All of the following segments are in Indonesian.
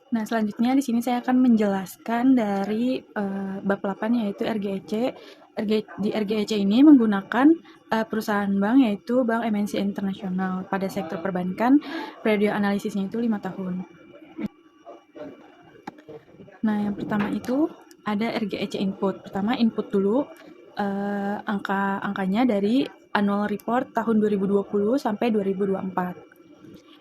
Nah, selanjutnya di sini saya akan menjelaskan dari bab 8 yaitu RGEC. Di RGEC ini menggunakan perusahaan bank yaitu Bank MNC Internasional pada sektor perbankan. Periode analisisnya itu 5 tahun. Nah, yang pertama itu ada RGEC input. Pertama input dulu angka-angkanya dari annual report tahun 2020 sampai 2024.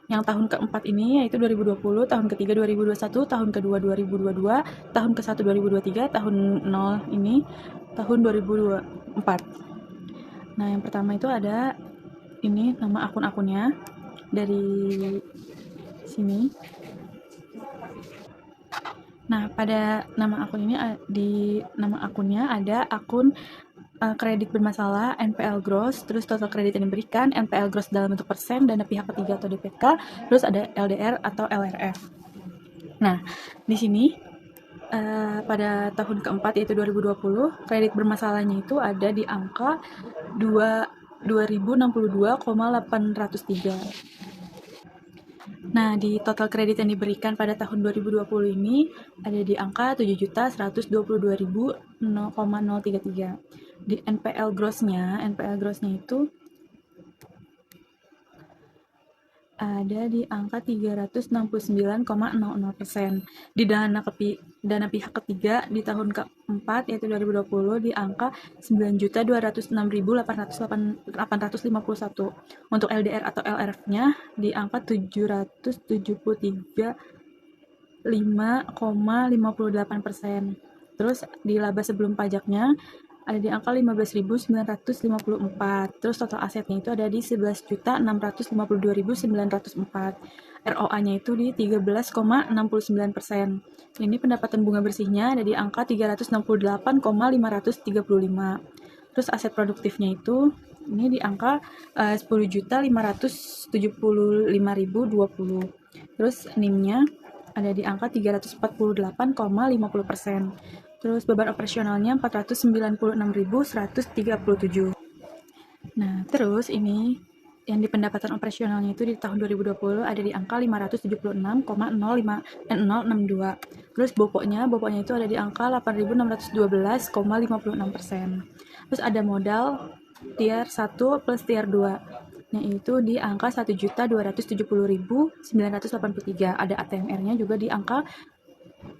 Yang tahun keempat ini yaitu 2020, tahun ketiga 2021, tahun kedua 2022, tahun ke-1 2023, tahun 0 ini tahun 2024. Nah, yang pertama itu ada ini nama akun-akunnya dari sini. Nah, pada nama akun ini di nama akunnya ada akun kredit bermasalah, NPL gross, terus total kredit yang diberikan, NPL gross dalam bentuk persen, dana pihak ketiga atau DPK, terus ada LDR atau LRF. Nah, di sini pada tahun keempat yaitu 2020, kredit bermasalahnya itu ada di angka 2062,803. Nah, di total kredit yang diberikan pada tahun 2020 ini ada di angka 7.122.033. Di NPL gross-nya itu ada di angka 369,00%. Di dana pihak ketiga di tahun keempat yaitu 2020 di angka 9.206.851. Untuk LDR atau LRF-nya di angka 773,58%. Terus di laba sebelum pajaknya ada di angka 15.954. Terus total asetnya itu ada di 11.652.904. ROA-nya itu di 13,69%. Ini pendapatan bunga bersihnya ada di angka 368,535. Terus aset produktifnya itu ini di angka 10.575.020. Terus NIM-nya ada di angka 348,50%. Terus beban operasionalnya 496.137. Nah, terus ini yang di pendapatan operasionalnya itu di tahun 2020 ada di angka 576,062. Terus bopoknya itu ada di angka 8.612,56%. Terus ada modal tier 1 plus tier 2. Yaitu di angka 1.270.983. Ada ATMR-nya juga di angka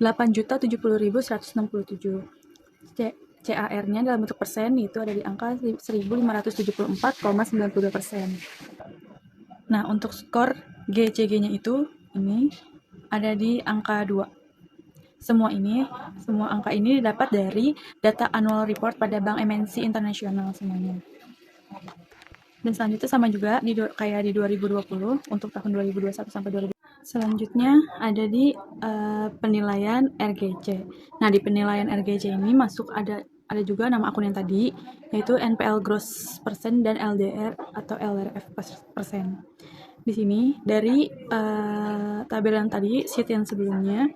8.070.167. CAR-nya dalam bentuk persen itu ada di angka 1.574,92%. Nah, untuk skor GCG-nya itu ini ada di angka 2. Semua angka ini didapat dari data annual report pada Bank MNC Internasional semuanya. Dan selanjutnya sama juga kayak di 2020 untuk tahun 2021 sampai 2020. Selanjutnya ada di penilaian RGC. Nah, di penilaian RGC ini masuk ada juga nama akun yang tadi, yaitu NPL gross persen dan LDR atau LRF persen. Di sini dari tabel yang tadi, sheet yang sebelumnya,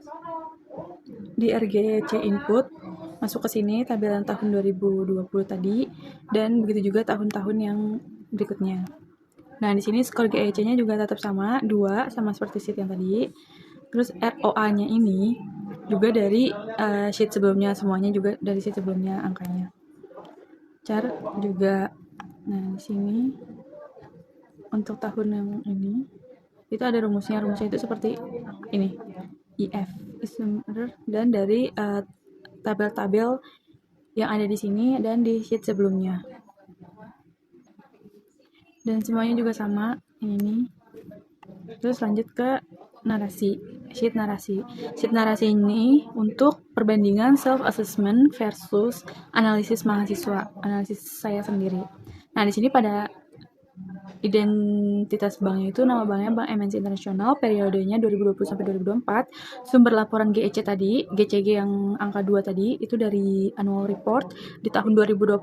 di RGC input masuk ke sini tabel tahun 2020 tadi, dan begitu juga tahun-tahun yang berikutnya. Nah, di sini skor GEC-nya juga tetap sama, 2, sama seperti sheet yang tadi. Terus ROA-nya ini juga dari sheet sebelumnya, semuanya juga dari sheet sebelumnya angkanya. Chart juga, nah di sini untuk tahun yang ini, itu ada rumusnya itu seperti ini, IF, dan dari tabel-tabel yang ada di sini dan di sheet sebelumnya. Dan semuanya juga sama ini. Terus lanjut ke narasi, sheet narasi. Sheet narasi ini untuk perbandingan self-assessment versus analisis mahasiswa, analisis saya sendiri. Nah, di sini pada identitas banknya itu nama banknya Bank MNC Internasional, periodenya 2020 sampai 2024. Sumber laporan GEC tadi, GCG yang angka 2 tadi itu dari annual report di tahun 2020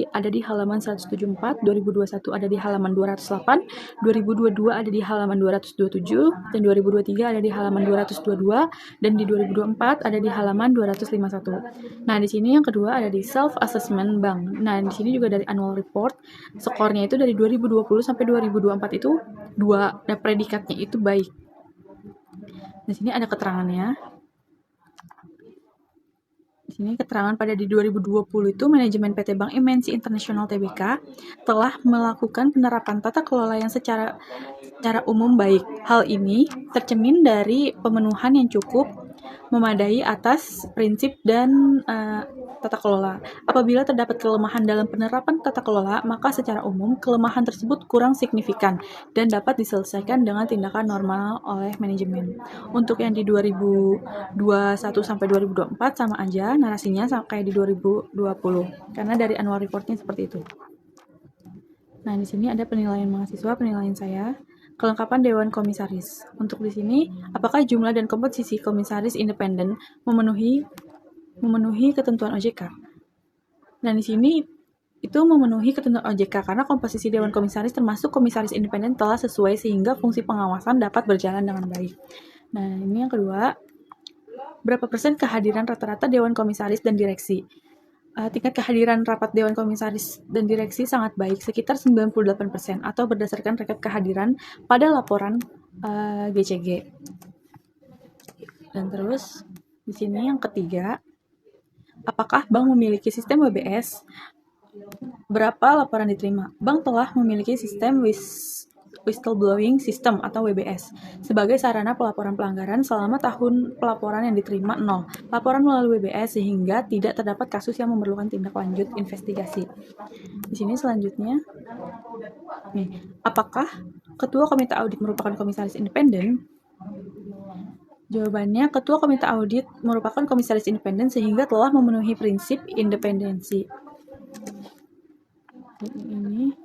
ada di halaman 174, 2021 ada di halaman 208, 2022 ada di halaman 227, dan 2023 ada di halaman 222, dan di 2024 ada di halaman 251. Nah, di sini yang kedua ada di self assessment bank. Nah, di sini juga dari annual report, skornya itu dari 2020 sampai 2024 itu 2, dan predikatnya itu baik. Di sini ada keterangannya. Di sini keterangan pada di 2020 itu manajemen PT Bank MNC International Tbk telah melakukan penerapan tata kelola yang secara umum baik. Hal ini tercermin dari pemenuhan yang cukup memadai atas prinsip dan tata kelola. Apabila terdapat kelemahan dalam penerapan tata kelola, maka secara umum kelemahan tersebut kurang signifikan dan dapat diselesaikan dengan tindakan normal oleh manajemen. Untuk yang di 2021 sampai 2024 sama aja narasinya sama kayak di 2020 karena dari annual reportnya seperti itu. Nah, di sini ada penilaian mahasiswa, penilaian saya. Kelengkapan Dewan Komisaris. Untuk di sini, apakah jumlah dan komposisi komisaris independen memenuhi ketentuan OJK? Dan di sini itu memenuhi ketentuan OJK karena komposisi Dewan Komisaris termasuk komisaris independen telah sesuai sehingga fungsi pengawasan dapat berjalan dengan baik. Nah, ini yang kedua, berapa persen kehadiran rata-rata Dewan Komisaris dan Direksi? Tingkat kehadiran rapat Dewan Komisaris dan Direksi sangat baik, sekitar 98% atau berdasarkan rekap kehadiran pada laporan GCG. Dan terus, di sini yang ketiga, apakah bank memiliki sistem WBS? Berapa laporan diterima? Bank telah memiliki sistem whistleblowing system atau WBS sebagai sarana pelaporan pelanggaran selama tahun pelaporan yang diterima 0 laporan melalui WBS sehingga tidak terdapat kasus yang memerlukan tindak lanjut investigasi. Di sini selanjutnya, apakah Ketua Komite Audit merupakan komisaris independen? Jawabannya, Ketua Komite Audit merupakan komisaris independen sehingga telah memenuhi prinsip independensi. Ini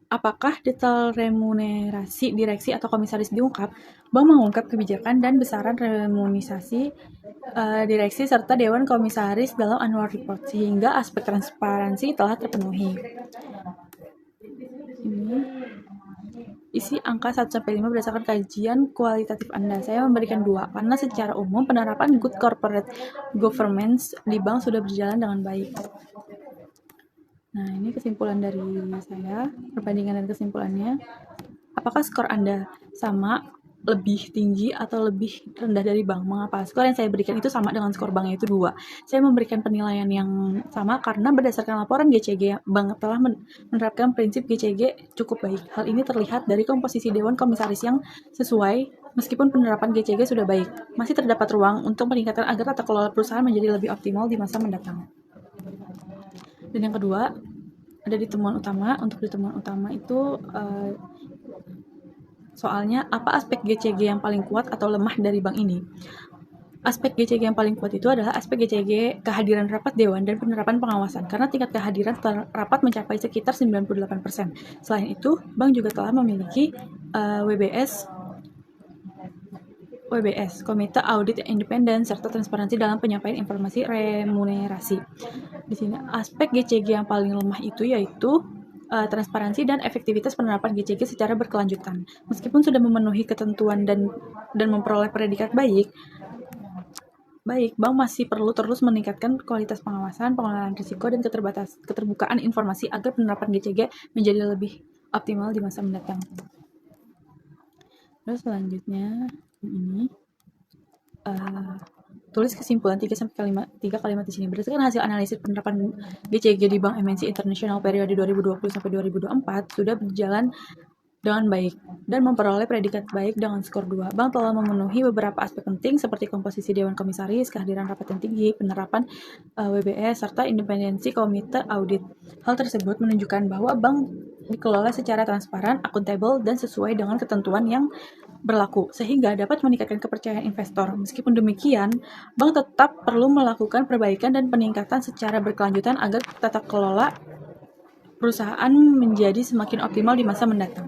apakah detail remunerasi direksi atau komisaris diungkap? Bank mengungkap kebijakan dan besaran remunerasi direksi serta Dewan Komisaris dalam annual report, sehingga aspek transparansi telah terpenuhi. Ini isi angka 1-5 berdasarkan kajian kualitatif Anda. Saya memberikan 2, karena secara umum penerapan good corporate governance di bank sudah berjalan dengan baik. Nah, ini kesimpulan dari saya, perbandingan dan kesimpulannya. Apakah skor Anda sama, lebih tinggi, atau lebih rendah dari bank? Mengapa? Skor yang saya berikan itu sama dengan skor bank, yaitu 2. Saya memberikan penilaian yang sama karena berdasarkan laporan GCG, bank telah menerapkan prinsip GCG cukup baik. Hal ini terlihat dari komposisi Dewan Komisaris yang sesuai. Meskipun penerapan GCG sudah baik, masih terdapat ruang untuk meningkatkan agar tata kelola perusahaan menjadi lebih optimal di masa mendatang. Dan yang kedua, ada di temuan utama. Untuk di temuan utama itu soalnya apa aspek GCG yang paling kuat atau lemah dari bank ini? Aspek GCG yang paling kuat itu adalah aspek GCG kehadiran rapat dewan dan penerapan pengawasan, karena tingkat kehadiran rapat mencapai sekitar 98%. Selain itu, bank juga telah memiliki WBS, Komite Audit Independen, serta transparansi dalam penyampaian informasi remunerasi. Di sini aspek GCG yang paling lemah itu yaitu transparansi dan efektivitas penerapan GCG secara berkelanjutan. Meskipun sudah memenuhi ketentuan dan memperoleh predikat baik, bank masih perlu terus meningkatkan kualitas pengawasan, pengelolaan risiko, dan keterbukaan informasi agar penerapan GCG menjadi lebih optimal di masa mendatang. Terus selanjutnya ini tulis kesimpulan 3 kalimat di sini. Berdasarkan hasil analisis penerapan GCG di Bank MNC International periode 2020 sampai 2024 sudah berjalan dengan baik dan memperoleh predikat baik dengan skor 2. Bank telah memenuhi beberapa aspek penting seperti komposisi Dewan Komisaris, kehadiran rapat yang tinggi, penerapan WBS, serta independensi komite audit. Hal tersebut menunjukkan bahwa bank dikelola secara transparan, akuntabel, dan sesuai dengan ketentuan yang berlaku, sehingga dapat meningkatkan kepercayaan investor. Meskipun demikian, bank tetap perlu melakukan perbaikan dan peningkatan secara berkelanjutan agar tata kelola perusahaan menjadi semakin optimal di masa mendatang.